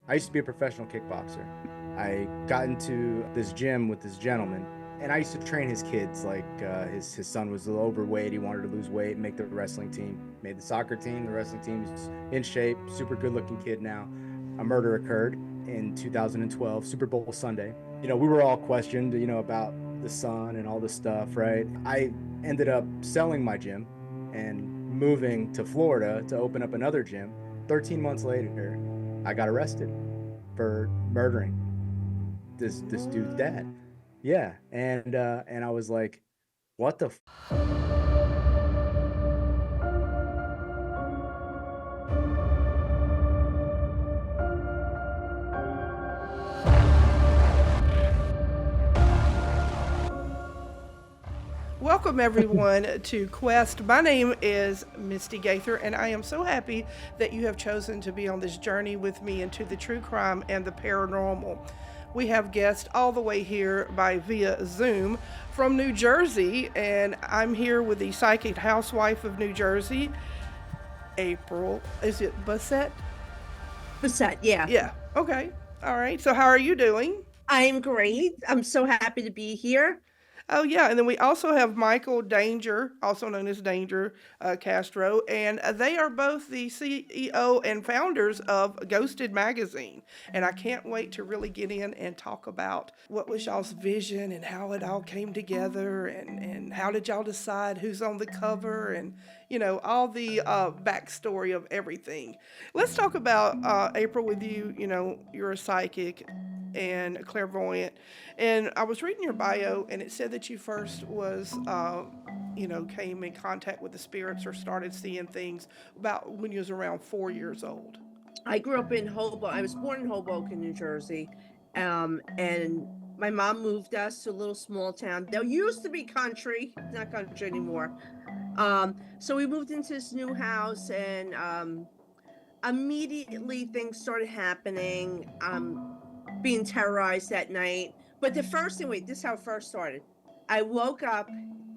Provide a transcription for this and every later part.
I used to be a professional kickboxer. I got into this gym with this gentleman, and I used to train his kids. Like his son was a little overweight. He wanted to lose weight, make the wrestling team. Made the soccer team. The wrestling team's in shape. Super good-looking kid now. A murder occurred in 2012, Super Bowl Sunday. We were all questioned, about the son and all this stuff, right? I ended up selling my gym and moving to Florida to open up another gym. 13 months later, I got arrested for murdering this dude's dad. Yeah, and I was like, what the Welcome, everyone, to Quest. My name is Misti Gaither, and I am so happy that you have chosen to be on this journey with me into the true crime and the paranormal. We have guests all the way here via Zoom from New Jersey, and I'm here with the psychic housewife of New Jersey, April. Is it Busset? Busset, yeah. Yeah. Okay. All right. So, how are you doing? I'm great. I'm so happy to be here. Oh, yeah. And then we also have Michael Danger, also known as Danger Castro, and they are both the CEO and founders of Ghosted Magazine. And I can't wait to really get in and talk about what was y'all's vision and how it all came together and how did y'all decide who's on the cover and, all the backstory of everything. Let's talk about April with you. You're a psychic and clairvoyant. And I was reading your bio, and it said that you first came in contact with the spirits or started seeing things about when you was around 4 years old. I grew up in Hoboken. I was born in Hoboken, New Jersey. And my mom moved us to a little small town. There used to be country, not country anymore. So we moved into this new house, and immediately things started happening. Being terrorized at night. But the first thing, this is how it first started. I woke up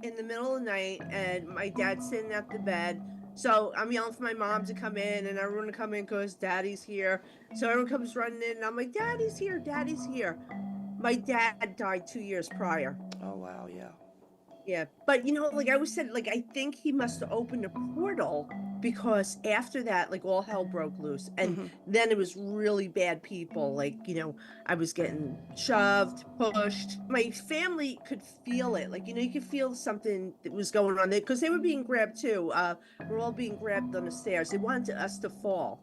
in the middle of the night and my dad's sitting at the bed. So I'm yelling for my mom to come in and everyone to come in because daddy's here. So everyone comes running in and I'm like, daddy's here, daddy's here. My dad died 2 years prior. Oh, wow, yeah. Yeah, but like I always said, like I think he must have opened a portal because after that, like all hell broke loose, and then it was really bad people. Like I was getting shoved, pushed. My family could feel it. Like you could feel something that was going on there because they were being grabbed too. We're all being grabbed on the stairs. They wanted us to fall.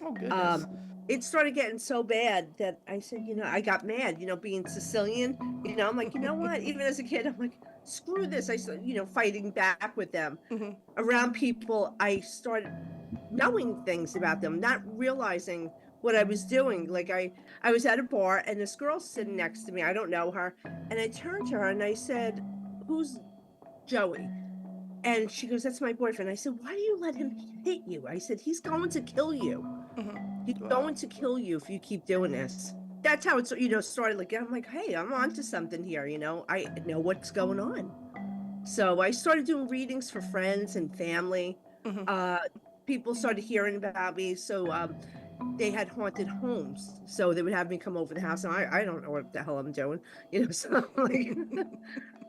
Oh goodness. It started getting so bad that I said, I got mad, being Sicilian, I'm like, you know what? Even as a kid, I'm like, screw this. I started, fighting back with them. Around people, I started knowing things about them, not realizing what I was doing. Like I was at a bar and this girl's sitting next to me. I don't know her. And I turned to her and I said, who's Joey? And she goes, that's my boyfriend. I said, why do you let him hit you? I said, he's going to kill you. He's going to kill you if you keep doing this. That's how it's, started. Like, I'm like, hey, I'm onto something here. I know what's going on. So I started doing readings for friends and family. People started hearing about me. So they had haunted homes. So they would have me come over the house. And I don't know what the hell I'm doing.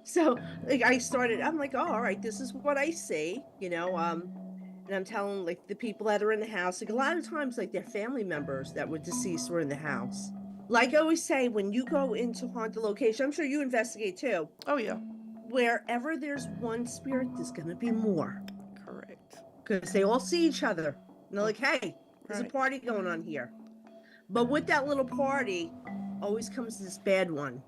So like, I'm like, oh, all right, this is what I see, and I'm telling like the people that are in the house, like a lot of times, like their family members that were deceased were in the house. Like I always say, when you go into haunted location, I'm sure you investigate too. Oh yeah. Wherever there's one spirit, there's going to be more. Correct. Because they all see each other. And they're like, hey, there's a party going on here. But with that little party, always comes this bad one.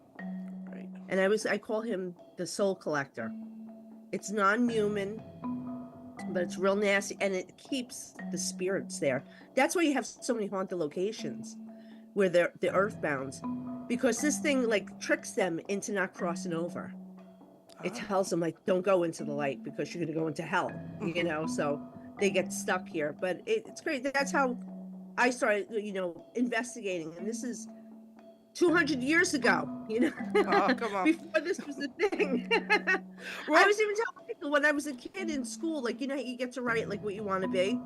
Right. And I call him the soul collector. It's non-human, but it's real nasty, and it keeps the spirits there. That's why you have so many haunted locations where they're the earthbounds, because this thing like tricks them into not crossing over. It tells them like, don't go into the light because you're going to go into hell, so they get stuck here. But it's great. That's how I started, investigating, and this is 200 years ago, Oh, come on. before this was a thing. I was even telling people when I was a kid in school, like, you get to write like what you want to be.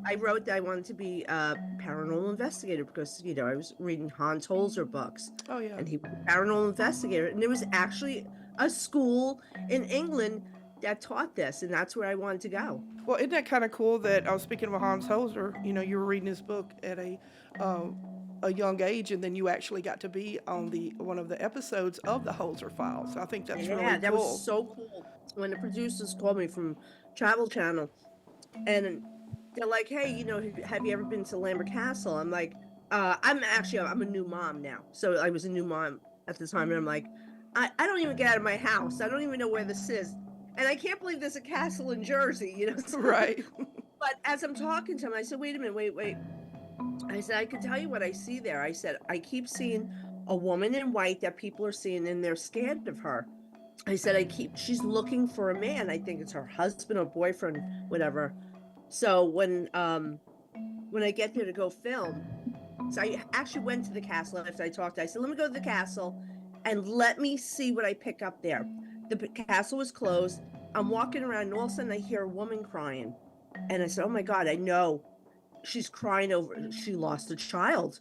I wrote that I wanted to be a paranormal investigator because, I was reading Hans Holzer books. Oh, yeah. And he was a paranormal investigator. And there was actually a school in England that taught this, and that's where I wanted to go. Well, isn't that kind of cool that I was speaking with Hans Holzer? You were reading his book at a young age, and then you actually got to be on one of the episodes of the Holzer Files. I think that's really cool. Yeah, that was so cool. When the producers called me from Travel Channel, and they're like, "Hey, have you ever been to Lambert Castle?" I'm like, I'm a new mom now. So I was a new mom at the time, and I'm like, I don't even get out of my house. I don't even know where this is. And I can't believe there's a castle in Jersey, So, right. But as I'm talking to him, I said, wait a minute, wait. I said, I can tell you what I see there. I said, I keep seeing a woman in white that people are seeing, and they're scared of her. I said, she's looking for a man. I think it's her husband or boyfriend, whatever. So when I get there to go film, so I actually went to the castle after I talked. I said, let me go to the castle and let me see what I pick up there. The castle was closed. I'm walking around, and all of a sudden I hear a woman crying. And I said, oh my God, I know she's crying over, she lost a child.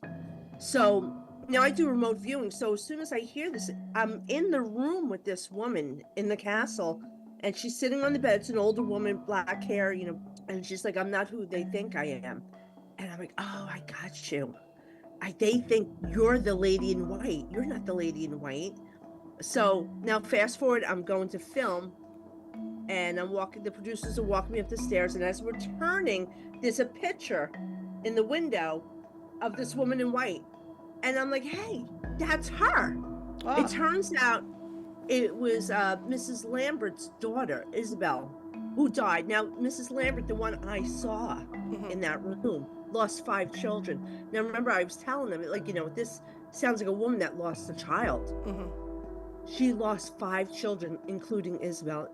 So now I do remote viewing. So as soon as I hear this, I'm in the room with this woman in the castle, and she's sitting on the bed. It's an older woman, black hair, and she's like, I'm not who they think I am. And I'm like, oh, I got you. They think you're the lady in white. You're not the lady in white. So now fast forward, I'm going to film, and the producers are walking me up the stairs, and as we're turning, there's a picture in the window of this woman in white. And I'm like, hey, that's her. Oh. It turns out it was Mrs. Lambert's daughter, Isabel, who died. Now, Mrs. Lambert, the one I saw in that room, lost 5 children. Now, remember, I was telling them, this sounds like a woman that lost a child. She lost 5 children, including Isabel.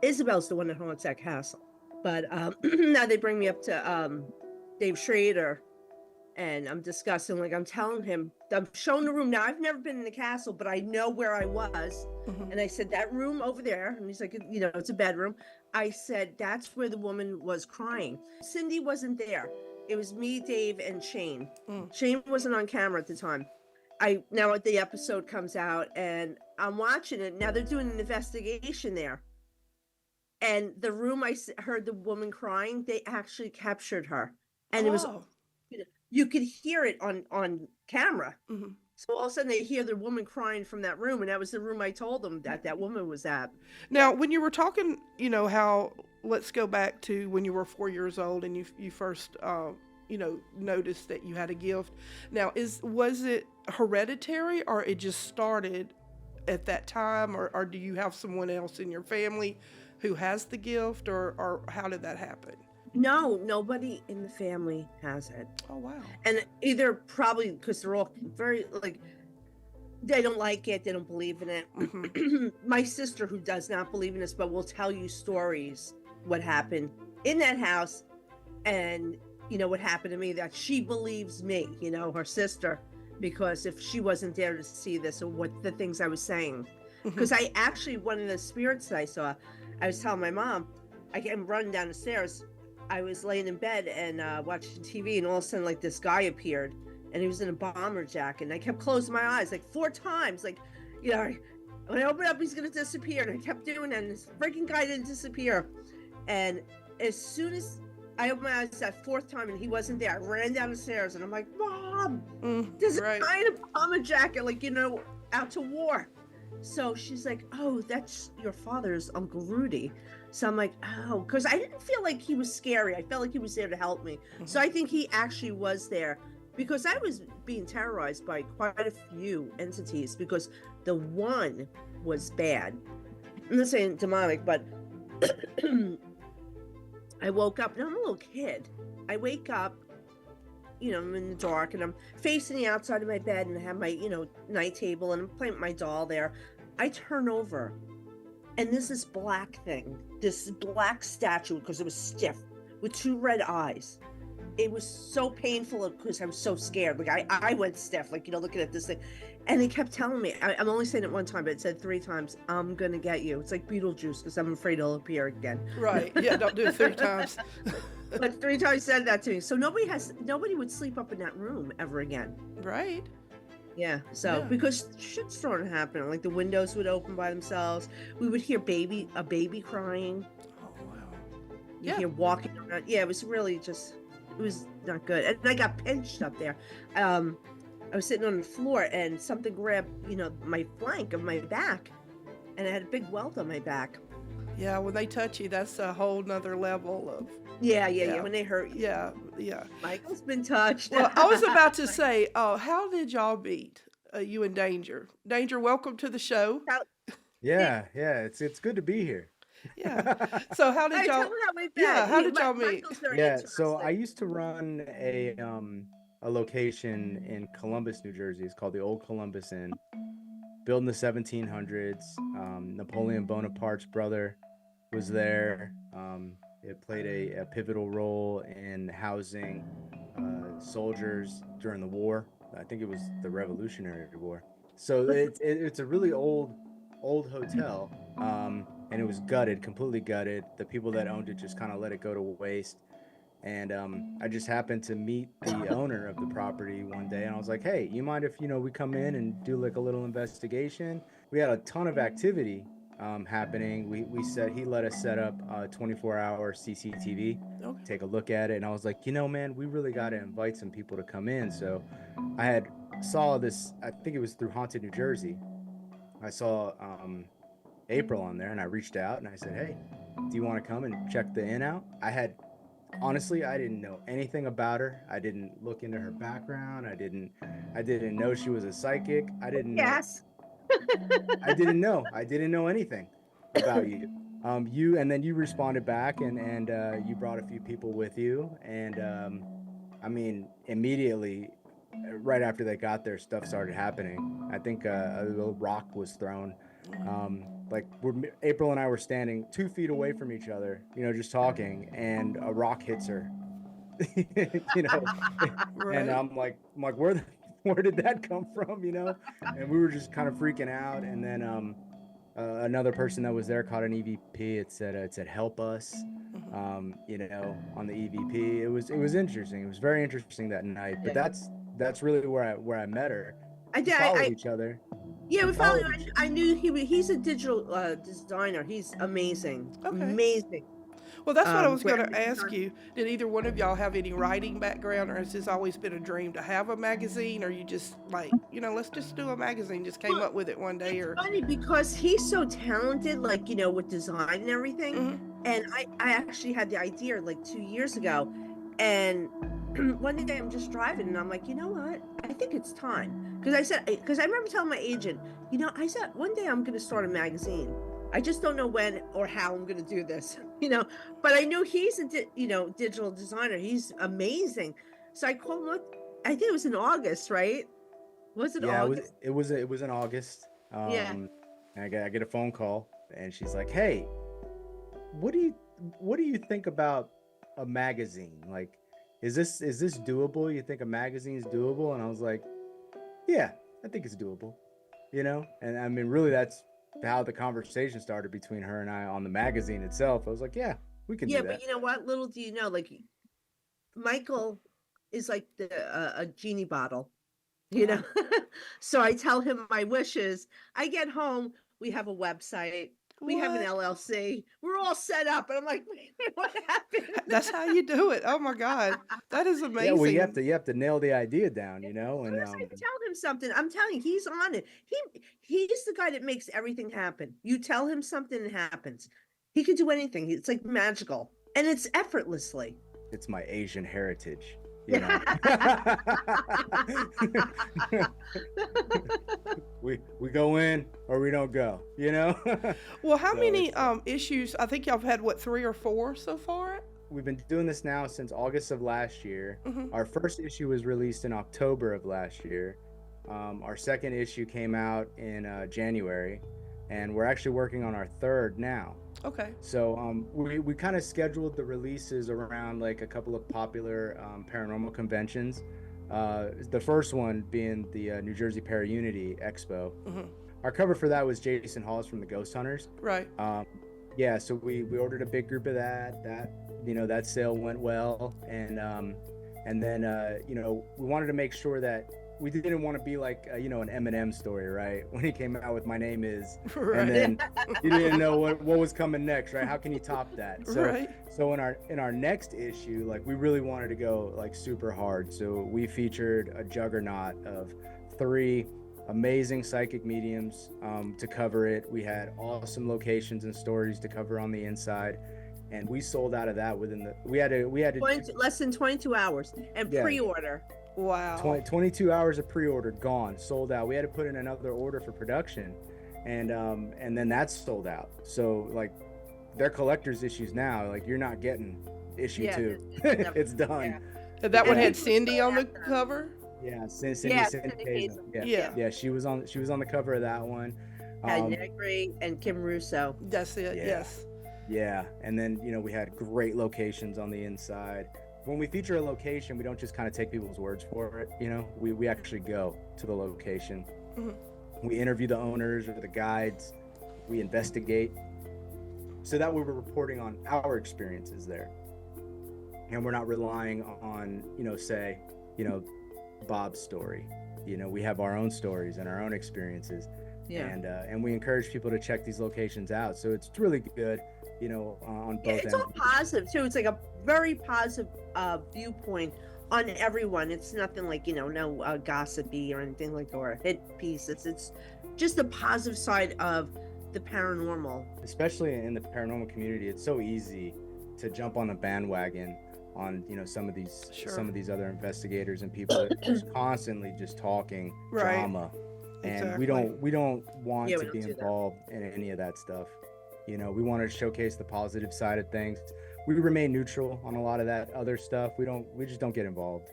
Isabel's the one that haunts that castle. But now they bring me up to Dave Schrader, and I'm discussing, I'm telling him, I'm showing the room. Now, I've never been in the castle, but I know where I was. And I said, that room over there, and he's like, it's a bedroom. I said, that's where the woman was crying. Cindy wasn't there. It was me, Dave, and Shane. Shane wasn't on camera at the time. Now the episode comes out, and I'm watching it. Now they're doing an investigation there. And the room I heard the woman crying, they actually captured her. And it was, you could hear it on camera. So all of a sudden they hear the woman crying from that room. And that was the room I told them that woman was at. Now, when you were talking, how, let's go back to when you were 4 years old and you first, noticed that you had a gift. Now, was it hereditary, or it just started at that time, or do you have someone else in your family who has the gift, or how did that happen? No, nobody in the family has it. Oh, wow. And either probably because they're all very, they don't like it, they don't believe in it. My sister, who does not believe in this, but will tell you stories, what happened in that house, and what happened to me, that she believes me, her sister, because if she wasn't there to see this, or what the things I was saying. Because I actually, one of the spirits that I saw, I was telling my mom, I came running down the stairs. I was laying in bed and watching TV, and all of a sudden, this guy appeared, and he was in a bomber jacket, and I kept closing my eyes 4 times, when I open up, he's gonna disappear, and I kept doing that, and this freaking guy didn't disappear. And as soon as I opened my eyes that 4th time and he wasn't there, I ran down the stairs, and I'm like, Mom, there's a guy in a bomber jacket, out to war. So she's like, oh, that's your father's Uncle Rudy. So I'm like, oh, because I didn't feel like he was scary. I felt like he was there to help me. So I think he actually was there, because I was being terrorized by quite a few entities, because the one was bad. I'm not saying demonic, but I woke up, and I'm a little kid. I wake up, I'm in the dark, and I'm facing the outside of my bed, and I have my, night table, and I'm playing with my doll there. I turn over, and there's this black thing, this black statue, because it was stiff, with 2 red eyes. It was so painful because I was so scared. I went stiff, looking at this thing. And they kept telling me, I'm only saying it one time, but it said 3 times, I'm going to get you. It's like Beetlejuice, because I'm afraid it'll appear again. Right. Yeah, don't do it 3 times. But 3 times said that to me. So nobody would sleep up in that room ever again. Right. Yeah. So Yeah. because shit started happening, like the windows would open by themselves. We would hear a baby crying. Oh wow. You hear walking around. Yeah, it was really just, it was not good. And I got pinched up there. I was sitting on the floor and something grabbed, my flank of my back, and I had a big welt on my back. Yeah, when they touch you, that's a whole nother level of. Yeah. When they hurt you. Yeah. Michael's been touched. Well, I was about to say, how did y'all meet? You and Danger. Danger, welcome to the show. Yeah. It's good to be here. Yeah. So how did y'all? How did y'all meet? Yeah. So I used to run a location in Columbus, New Jersey. It's called the Old Columbus Inn. Built in the 1700s. Napoleon Bonaparte's brother was there. It played a pivotal role in housing soldiers during the war. I think it was the Revolutionary War. So it's a really old hotel, and it was completely gutted. The people that owned it just kind of let it go to waste. And I just happened to meet the owner of the property one day, and I was like, hey, you mind if we come in and do like a little investigation? We had a ton of activity happening. He let us set up 24-hour CCTV, take a look at it, and I was like, man, we really got to invite some people to come in. So I saw this, I think it was through Haunted New Jersey. I saw April on there, and I reached out and I said, hey, do you want to come and check the inn out? Honestly, I didn't know anything about her. I didn't look into her background. I didn't know she was a psychic. I didn't know anything about you. You responded back, and you brought a few people with you, and immediately right after they got there, stuff started happening. I think a little rock was thrown. April and I were standing 2 feet away from each other, just talking, and a rock hits her. Right. And I'm like, where did that come from? And we were just kind of freaking out. And then another person that was there caught an EVP. It said help us. On the EVP. It was interesting. It was very interesting that night. But that's really where I met her. We followed each other. Yeah, we followed. I knew he's a digital designer. He's amazing. Okay. Amazing. Well, that's what I was going to ask you. Did either one of y'all have any writing background, or has this always been a dream to have a magazine, or you just let's just do a magazine, just came up with it one day? It's funny because he's so talented, with design and everything. Mm-hmm. And I actually had the idea 2 years ago, and one day I'm just driving and I'm like, you know what? I think it's time. Because I remember telling my agent, I said, one day I'm going to start a magazine. I just don't know when or how I'm going to do this, but I knew he's a, digital designer. He's amazing. So I called him up. I think it was in August, right? Was it August? It was in August. And I get a phone call, and she's like, hey, what do you think about a magazine? Like, is this doable? You think a magazine is doable? And I was like, yeah, I think it's doable, and I mean, really, that's how the conversation started between her and I on the magazine itself. I was like, yeah, we can do that. Yeah, but you know what? Little do you know, Michael is like a genie bottle, So I tell him my wishes. I get home, we have a website. We have an LLC. We're all set up. And I'm like, what happened? That's how you do it. Oh my God. That is amazing. Yeah, well, you have to nail the idea down, And I tell him something. I'm telling you, he's on it. He's the guy that makes everything happen. You tell him something, it happens. He can do anything. It's like magical. And it's effortlessly. It's my Asian heritage. we go in or we don't go, Well, how many issues? I think y'all have had 3 or 4 so far. We've been doing this now since August of last year. Mm-hmm. Our first issue was released in October of last year. Our second issue came out in January, and we're actually working on our third now. Okay. So we kind of scheduled the releases around a couple of popular paranormal conventions. The first one being the New Jersey Para-Unity Expo. Mm-hmm. Our cover for that was Jason Hawes from the Ghost Hunters. Right. Yeah, so we ordered a big group of that that sale went well, and then we wanted to make sure that we didn't want to be like an Eminem story, right? When he came out with "My Name Is," Right. and then you didn't know what was coming next, right? How can you top that? So Right. so in our next issue, like we really wanted to go like super hard. So we featured a juggernaut of 3 amazing psychic mediums to cover it. We had awesome locations and stories to cover on the inside, and we sold out of that within the. We had to less than 22 hours and pre-order. Wow. 22 hours of pre-order gone, sold out. We had to put in another order for production, and then that's sold out. So like, they're collector's issues now. Like you're not getting issue 2. It's done. Yeah. That one had Cindy on the cover. Yeah, Cindy Hazel. Yeah, she was on the cover of that one. Had Negri and Kim Russo. That's it. Yeah. Yes. Yeah, and then we had great locations on the inside. When we feature a location, we don't just kind of take people's words for it. We actually go to the location. Mm-hmm. We interview the owners or the guides. We investigate, so that we were reporting on our experiences there, and we're not relying on say Bob's story. We have our own stories and our own experiences. Yeah. And we encourage people to check these locations out. So it's really good, on both ends. It's all positive too. It's like a very positive viewpoint on everyone. It's nothing like no gossipy or anything like or hit pieces. It's just the positive side of the paranormal. Especially in the paranormal community, it's so easy to jump on the bandwagon on some of these other investigators and people that are just constantly just talking drama, and exactly. we don't want to be involved in any of that stuff. We want to showcase the positive side of things. We remain neutral on a lot of that other stuff. We just don't get involved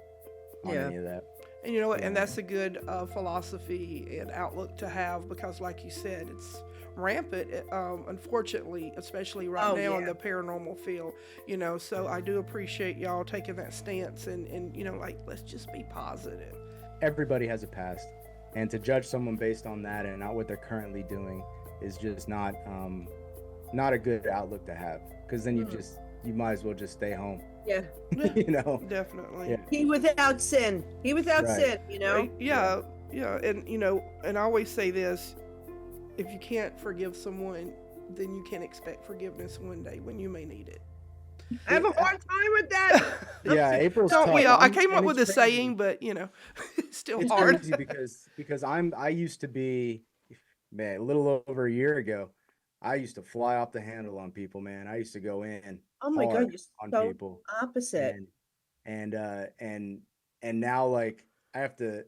on any of that. And you know what? And that's a good philosophy and outlook to have, because like you said, it's rampant, unfortunately, especially right now in the paranormal field, so I do appreciate y'all taking that stance and let's just be positive. Everybody has a past, and to judge someone based on that and not what they're currently doing is just not a good outlook to have, because then you might as well just stay home. Yeah. Definitely. Yeah. He without sin. Right. Right? Yeah. And I always say this: if you can't forgive someone, then you can expect forgiveness one day when you may need it. I have a hard time with that. Yeah, April's Don't tough. we all? I came up with a saying, but it's still hard. Crazy because I used to be, man, a little over a year ago, I used to fly off the handle on people, man. I used to go in. Oh my God, you're on so people. opposite. And now, like, I have to,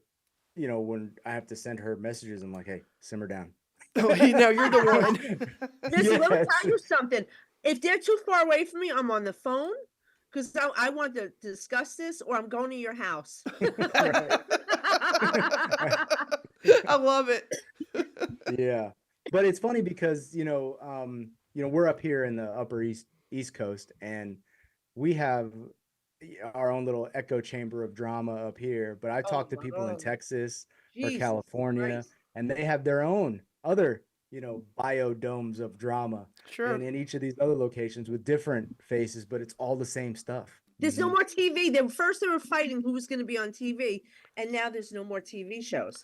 when I have to send her messages, I'm like, hey, simmer down. Oh, you're the one. Listen, let me tell you something. If they're too far away from me, I'm on the phone because I want to discuss this, or I'm going to your house. I love it. Yeah, but it's funny because we're up here in the upper East Coast, and we have our own little echo chamber of drama up here. But I talk to people in Texas or California, and they have their own other biodomes of drama. Sure. And in each of these other locations with different faces, but it's all the same stuff. There's no more TV. First they were fighting who was going to be on TV, and now there's no more TV shows.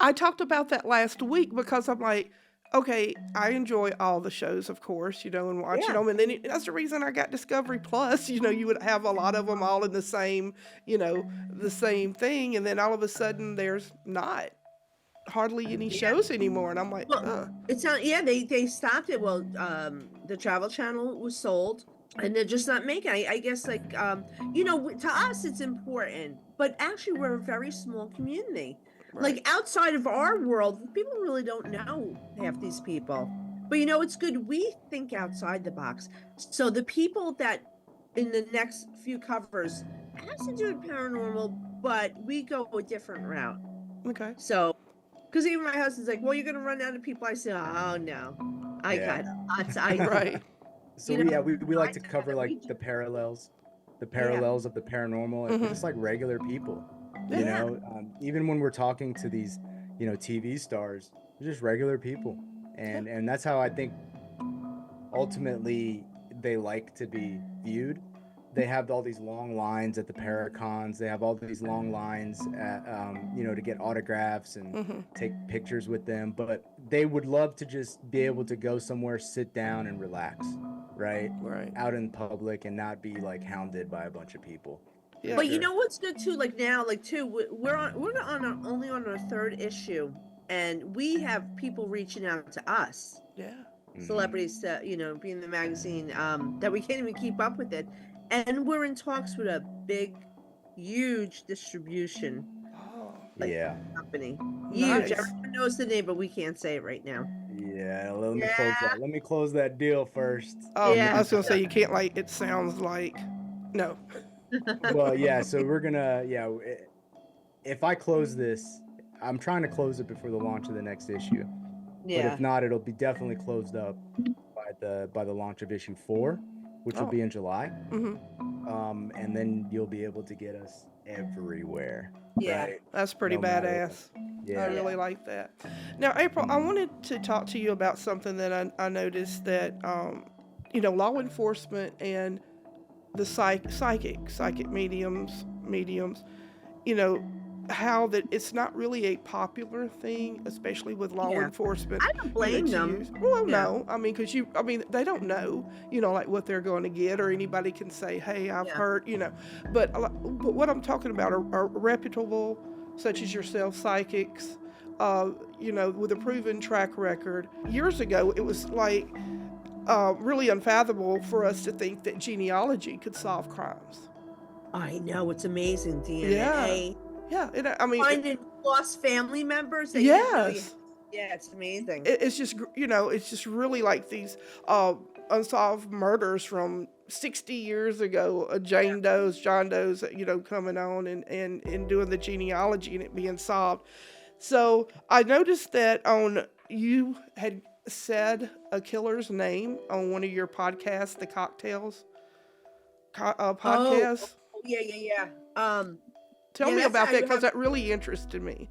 I talked about that last week because I'm like, okay, I enjoy all the shows, of course, and watching them. And then that's the reason I got Discovery Plus. You would have a lot of them all in the same, the same thing. And then all of a sudden there's not hardly any shows anymore. And I'm like, it's not, they stopped it. Well, the Travel Channel was sold and they're just not making it. I guess to us it's important, but actually we're a very small community. Right. Like outside of our world, people really don't know half these people. But it's good. We think outside the box. So the people that in the next few covers has to do with paranormal, but we go a different route. Okay. So, because even my husband's like, well, you're going to run out of people. I say, oh no, I got it. Right. So we like to cover like the parallels of the paranormal and just like regular people. Even when we're talking to these, TV stars, they're just regular people, and that's how I think ultimately they like to be viewed. They have all these long lines at the Paracons. They have all these long lines at, to get autographs and take pictures with them. But they would love to just be able to go somewhere, sit down, and relax, right? Right. Out in public and not be like hounded by a bunch of people. Yeah. But you know what's good too? Like now, like too, we're only on our third issue, and we have people reaching out to us, Yeah. celebrities, to be in the magazine, that we can't even keep up with it, and we're in talks with a big, huge distribution Oh. Yeah. company. Nice. Huge. Everyone knows the name, but we can't say it right now. Yeah. Let me close that deal first. Oh, Yeah. I was gonna say you can't like. It sounds like no. Well, yeah. So we're gonna, if I close this, I'm trying to close it before the launch of the next issue. But Yeah. if not, it'll be definitely closed up by the launch of issue 4, which will be in July. And then you'll be able to get us everywhere. Yeah. Right? That's pretty No matter badass. Yeah. I really like that. Now, April, I wanted to talk to you about something that I noticed that, law enforcement and the psychic mediums, how that it's not really a popular thing, especially with law Yeah. enforcement. I don't blame to them. use. Well, Yeah. no, I mean, they don't know, like what they're going to get, or anybody can say, hey, I've Yeah. heard, but what I'm talking about are reputable, such as yourself, psychics, with a proven track record. Years ago, it was like really unfathomable for us to think that genealogy could solve crimes. I know, it's amazing. DNA. Yeah, Finding lost family members. That you didn't know you- yes. Yeah, it's amazing. It's just it's just really like these unsolved murders from 60 years ago, John Doe's, coming on and doing the genealogy and it being solved. So I noticed that you had said a killer's name on one of your podcasts, the Cocktails podcast. Oh, yeah. Tell yeah, me that's about how that, you because have- that really interested me.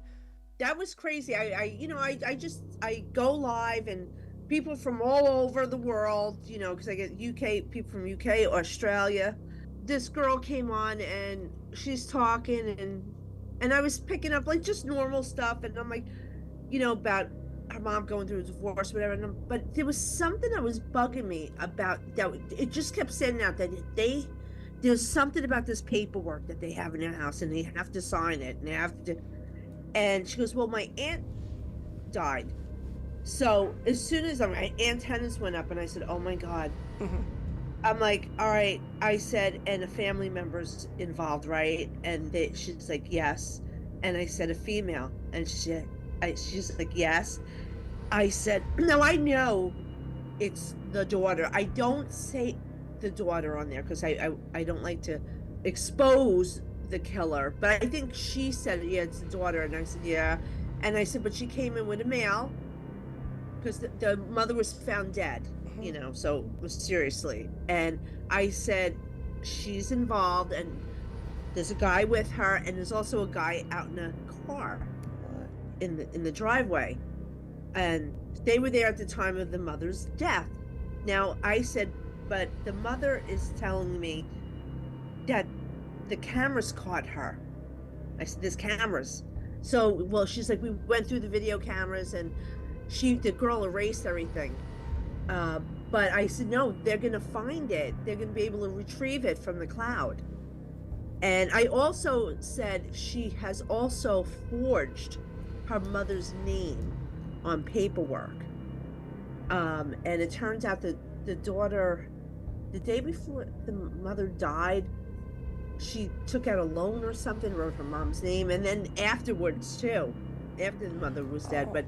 That was crazy. I go live, and people from all over the world, because I get people from UK, Australia. This girl came on and she's talking, and I was picking up like just normal stuff, and I'm like, about her mom going through a divorce, whatever. But there was something that was bugging me about that. It just kept saying out that there's something about this paperwork that they have in their house, and they have to sign it, and they have to. And she goes, well, my aunt died. So as soon as my antennas went up, and I said, oh my God. I'm like, all right. I said, and a family member's involved, right? And she's like, yes. And I said, a female. And she's like, yes. I said, no, I know it's the daughter. I don't say the daughter on there because I don't like to expose the killer, but I think she said, yeah, it's the daughter. And I said, yeah. And I said, but she came in with a male because the mother was found dead, so it was seriously. And I said, she's involved, and there's a guy with her, and there's also a guy out in a car in the driveway, and they were there at the time of the mother's death. Now I said, but the mother is telling me that the cameras caught her. I said, there's cameras. So, well, she's like, we went through the video cameras, and the girl erased everything. But I said, no, they're going to find it. They're going to be able to retrieve it from the cloud. And I also said she has also forged her mother's name on paperwork. And it turns out that the daughter, the day before the mother died, she took out a loan or something, wrote her mom's name, and then afterwards too, after the mother was dead. But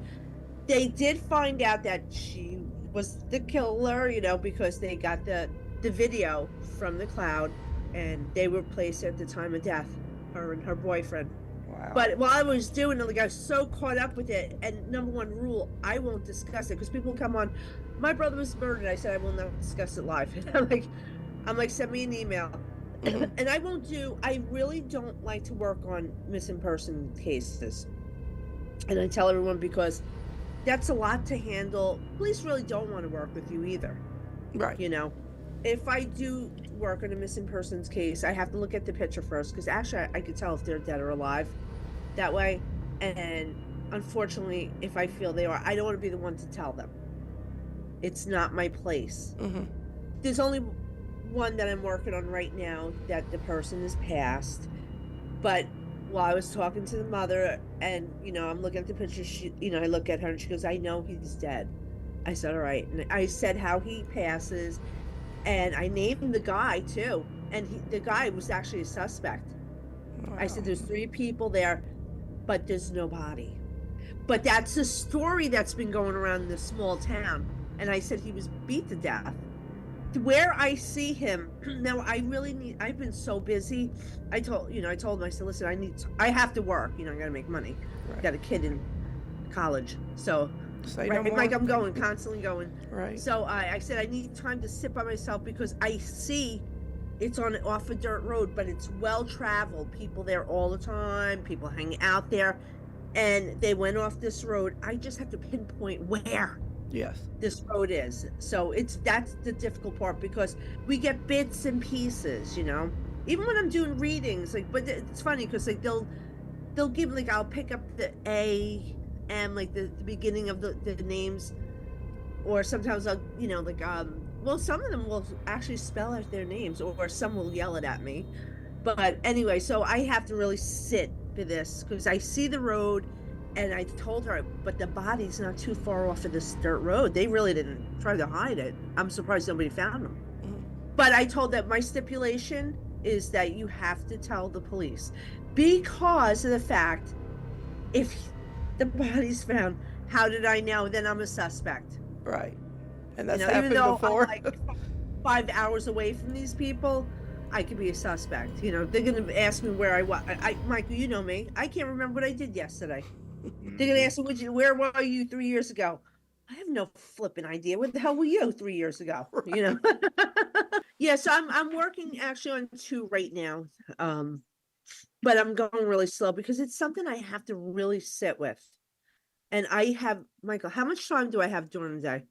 they did find out that she was the killer, because they got the video from the cloud, and they were placed at the time of death, her and her boyfriend. Wow. But while I was doing it, like, I was so caught up with it, and number one rule, I won't discuss it, because people come on, my brother was murdered. I said I will not discuss it live. I'm like, send me an email. And I really don't like to work on missing person cases. And I tell everyone, because that's a lot to handle. Police really don't want to work with you either. Right. You know, if I do work on a missing persons case, I have to look at the picture first because actually I could tell if they're dead or alive that way. And unfortunately, if I feel they are, I don't want to be the one to tell them. It's not my place. Mm-hmm. There's only one that I'm working on right now that the person is passed. But while I was talking to the mother and, I'm looking at the picture, I look at her and she goes, I know he's dead. I said, all right. And I said how he passes. And I named the guy too. And the guy was actually a suspect. Wow. I said, there's 3 people there, but there's no body. But that's a story that's been going around in this small town. And I said he was beat to death. Where I see him now, I've been so busy. I told him, I said, listen, I have to work. I got to make money. Right. Got a kid in college. So, Say right, no more. like I'm going, constantly going. Right. So I said, I need time to sit by myself because I see it's off a dirt road, but it's well traveled. People there all the time. People hang out there. And they went off this road. I just have to pinpoint where. Yes. This road is. So that's the difficult part because we get bits and pieces, even when I'm doing readings, but it's funny because they'll give, I'll pick up the A and the beginning of the names, or sometimes I'll, well, some of them will actually spell out their names or some will yell it at me. But anyway, so I have to really sit for this because I see the road. And I told her, but the body's not too far off of this dirt road. They really didn't try to hide it. I'm surprised nobody found them. Mm-hmm. But I told that my stipulation is that you have to tell the police because of the fact, if the body's found, how did I know? Then I'm a suspect. Right. And that's happened even though before. I'm 5 hours away from these people, I could be a suspect. They're going to ask me where I was. Michael, you know me. I can't remember what I did yesterday. They're going to ask me, where were you 3 years ago? I have no flipping idea. Where the hell were you 3 years ago? Right. Yeah, so I'm working actually on 2 right now. But I'm going really slow because it's something I have to really sit with. And Michael, how much time do I have during the day?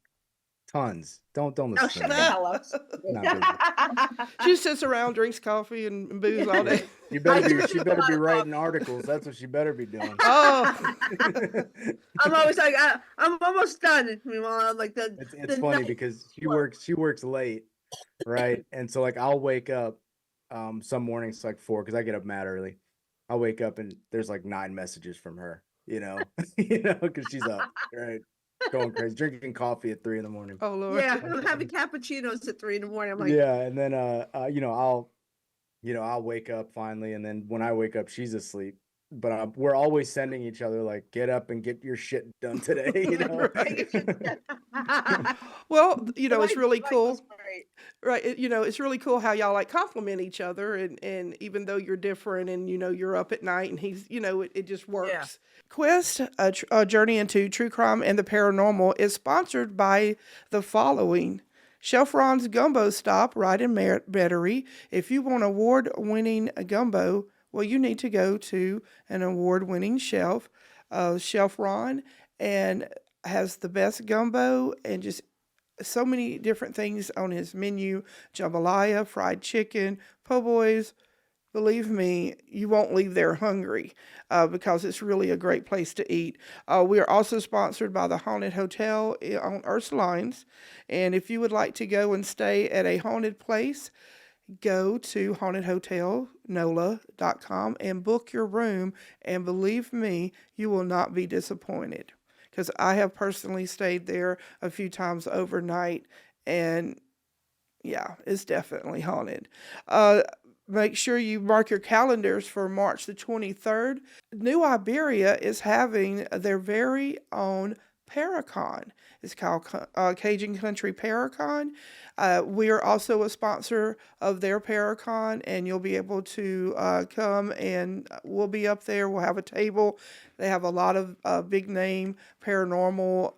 Tons. Don't listen. Shut the hell up. She sits around, drinks coffee and booze all day. She better be writing articles. That's what she better be doing. Oh. I'm always like, I'm almost done. Meanwhile, I'm like it's funny because she works late, right? And so I'll wake up some mornings 4 because I get up mad early. I'll wake up and there's 9 messages from her, because she's up, right? Going crazy, drinking coffee at 3 a.m. Oh Lord. Yeah, I'm having cappuccinos at 3 a.m. I'm like, yeah, and then I'll wake up finally, and then when I wake up, she's asleep. But we're always sending each other get up and get your shit done today. Well, it's really cool. Right. It's really cool how y'all compliment each other and even though you're different and, you're up at night and he's, it just works. Yeah. Quest, a journey into true crime and the paranormal is sponsored by the following. Chef Ron's Gumbo Stop right in Metairie. If you want award-winning gumbo, well, you need to go to an award-winning chef, Chef Ron, and has the best gumbo and just so many different things on his menu. Jambalaya, fried chicken, po' boys. Believe me, you won't leave there hungry because it's really a great place to eat. We are also sponsored by the Haunted Hotel on Ursulines. And if you would like to go and stay at a haunted place, go to hauntedhotelnola.com and book your room. And believe me, you will not be disappointed. Because I have personally stayed there a few times overnight. And yeah, it's definitely haunted. Make sure you mark your calendars for March the 23rd. New Iberia is having their very own Paracon. It's called Cajun Country Paracon. We are also a sponsor of their Paracon, and you'll be able to come and we'll be up there. We'll have a table. They have a lot of big name paranormal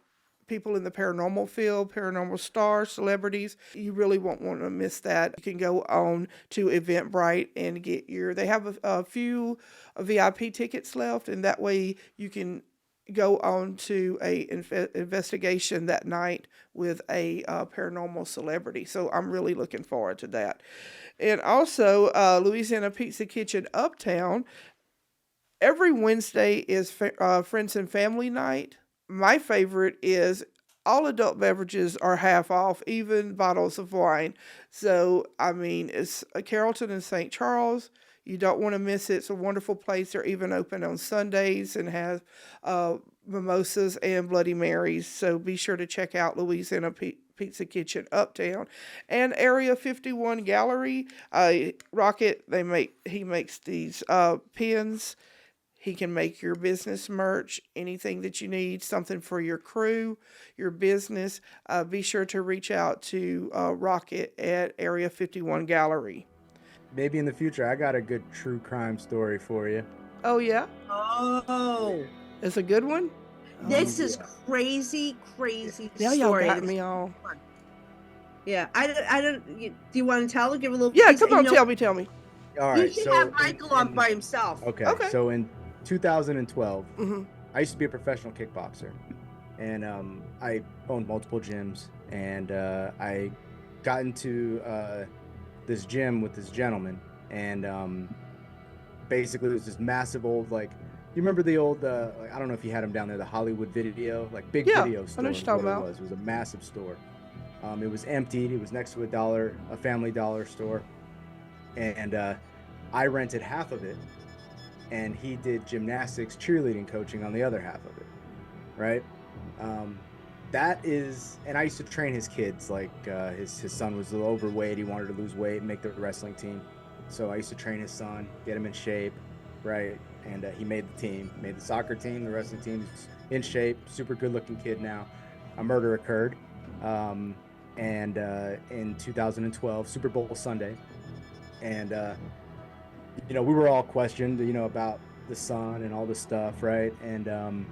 people in the paranormal field, paranormal stars, celebrities. You really won't want to miss that. You can go on to Eventbrite and get they have a few VIP tickets left, and that way you can go on to a investigation that night with a paranormal celebrity. So I'm really looking forward to that. And also, Louisiana Pizza Kitchen Uptown. Every Wednesday is Friends and Family Night. My favorite is all adult beverages are half off, even bottles of wine. So, I mean, it's Carrollton and St. Charles. You don't want to miss it. It's a wonderful place. They're even open on Sundays and have mimosas and Bloody Marys. So be sure to check out Louisiana Pizza Kitchen Uptown and Area 51 Gallery. Rocket, he makes these pins. He can make your business merch, anything that you need, something for your crew, your business. Be sure to reach out to Rocket at Area 51 Gallery. Maybe in the future, I got a good true crime story for you. Oh, yeah? Oh, It's a good one? this is crazy Now story. y'all got This me is all. fun. Yeah, I don't. Do you want to tell? Give a little. Yeah, piece? come on, You know, tell me. All you right. should So have Michael on by himself. Okay. So in 2012, Mm-hmm. I used to be a professional kickboxer, and I owned multiple gyms, and I got into this gym with this gentleman, and basically it was this massive old, like, you remember the old like, I don't know if you had them down there, the Hollywood Video, like big Yeah, video I store. know what you're talking about. It was a massive store. It was emptied. It was next to a Family Dollar store, and I rented half of it, and he did gymnastics, cheerleading coaching on the other half of it, right? That is, and I used to train his kids. Like his son was a little overweight. He wanted to lose weight and make the wrestling team, so I used to train his son, get him in shape, right? And he made the team, made the soccer team, the wrestling team. He's in shape, super good-looking kid now. A murder occurred, and in 2012, Super Bowl Sunday, and we were all questioned, about the son and all this stuff, right? And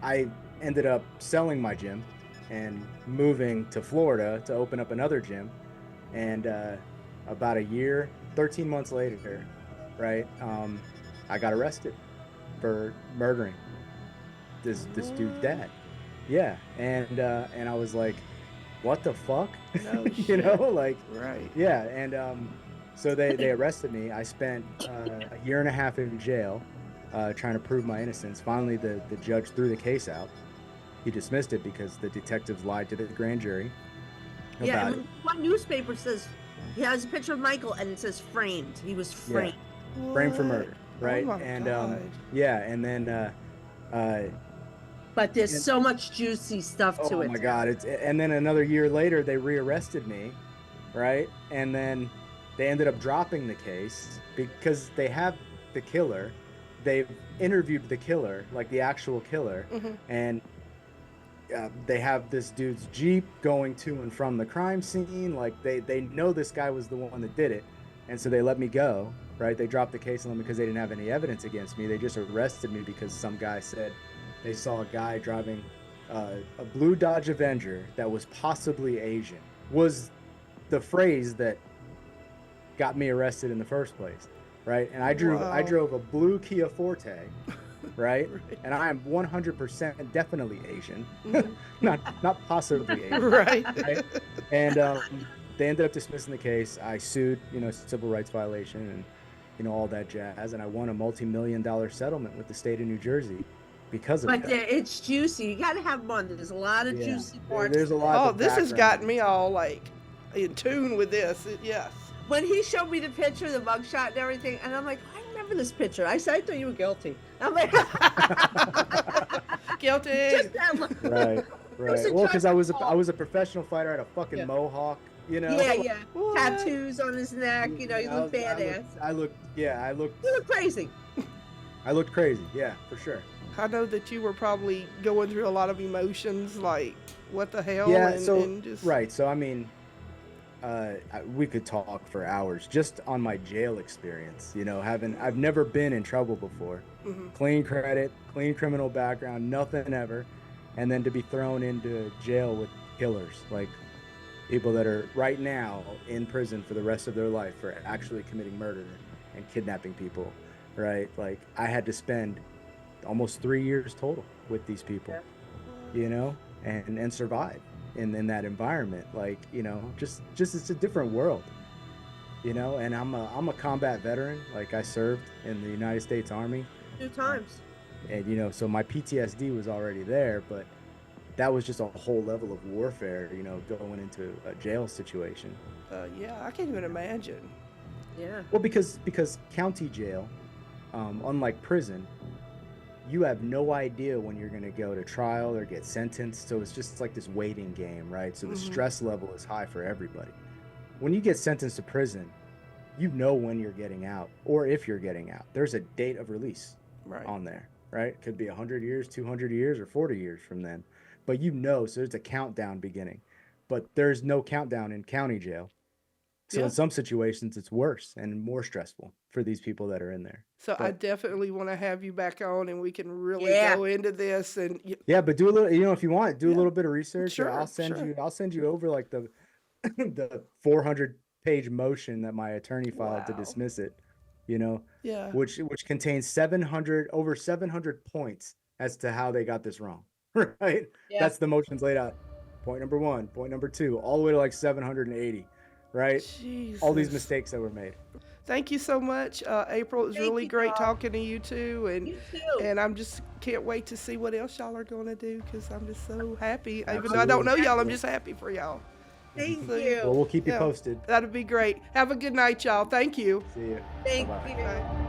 I ended up selling my gym and moving to Florida to open up another gym. And about a year, 13 months later, right, I got arrested for murdering this dude's dad. Yeah, and I was like, what the fuck? No you shit. know, like, Right. yeah, and so they arrested me. I spent a year and a half in jail trying to prove my innocence. Finally, the judge threw the case out. He dismissed it because the detectives lied to the grand jury Yeah, about and it. one newspaper says he has a picture of Michael and it says framed. He was framed. Framed for What? murder, right? Oh my and God. yeah, and then But there's and- so much juicy stuff to oh it. my God, and then another year later they rearrested me, right? And then they ended up dropping the case because they have the killer. They've interviewed the killer, like the actual killer, Mhm. and they have this dude's Jeep going to and from the crime scene. Like they know this guy was the one that did it, and so they let me go, right? They dropped the case on them because they didn't have any evidence against me. They just arrested me because some guy said they saw a guy driving a blue Dodge Avenger that was possibly Asian, was the phrase that got me arrested in the first place, right? And I Wow. drove a blue Kia Forte, right? And I am 100% definitely Asian, not possibly Asian, Right. right? And they ended up dismissing the case. I sued, civil rights violation and all that jazz, and I won a multi-million-dollar settlement with the state of New Jersey because of But that. it's juicy. You got to have one. There's a lot of Yeah. juicy parts. There's a lot. Oh, of this has background. gotten me all like in tune with this. Yes. When he showed me the picture, the mugshot and everything, and I'm like, I remember this picture. I said, I thought you were guilty. I'm like, Guilty. just that look. Right, was a right. Well, because I was judgment I was a professional fighter. I had a fucking Yeah. mohawk, Yeah. What? Tattoos on his neck. You look badass. I looked You look crazy. crazy. Yeah, for sure. I know that you were probably going through a lot of emotions, like what the hell, Yeah. and, So and just right. So I mean, we could talk for hours just on my jail experience. I've never been in trouble before. Mhm. Clean credit, clean criminal background, nothing ever, and then to be thrown into jail with killers, like people that are right now in prison for the rest of their life for actually committing murder and kidnapping people, right? Like I had to spend almost 3 years total with these people, you know, and survive in that environment. Like, you know, just it's a different world, you know. And I'm a combat veteran. Like, I served in the United States Army 2 times. and you know, so my PTSD was already there, but that was just a whole level of warfare, you know, going into a jail situation. Yeah, I can't even imagine. Yeah. Well, because county jail, unlike prison, you have no idea when you're going to go to trial or get sentenced. So it's just like this waiting game, right? So the stress level is high for everybody. When you get sentenced to prison, you know when you're getting out or if you're getting out. There's a date of release on there, right? Could be 100 years, 200 years, or 40 years from then. But you know, so there's a countdown beginning. But there's no countdown in county jail. So in some situations, it's worse and more stressful for these people that are in there. So I definitely want to have you back on, and we can really go into this. And but do a little, you know, if you want, do a little bit of research. Sure, I'll send you over like the 400-page motion that my attorney filed to dismiss it. You know, which contains over 700 points as to how they got this wrong. Right? Yeah. That's the motions laid out. Point number 1, point number 2, all the way to like 780. Right? Jesus. All these mistakes that were made. Thank you so much, April. It was really great talking to you too, and I'm just can't wait to see what else y'all are going to do, because I'm just so happy. Absolutely. Even though I don't know y'all, I'm just happy for y'all. Thank you. Well, we'll keep you posted. That'd be great. Have a good night, y'all. Thank you. See you. Thank Bye-bye. you. Bye.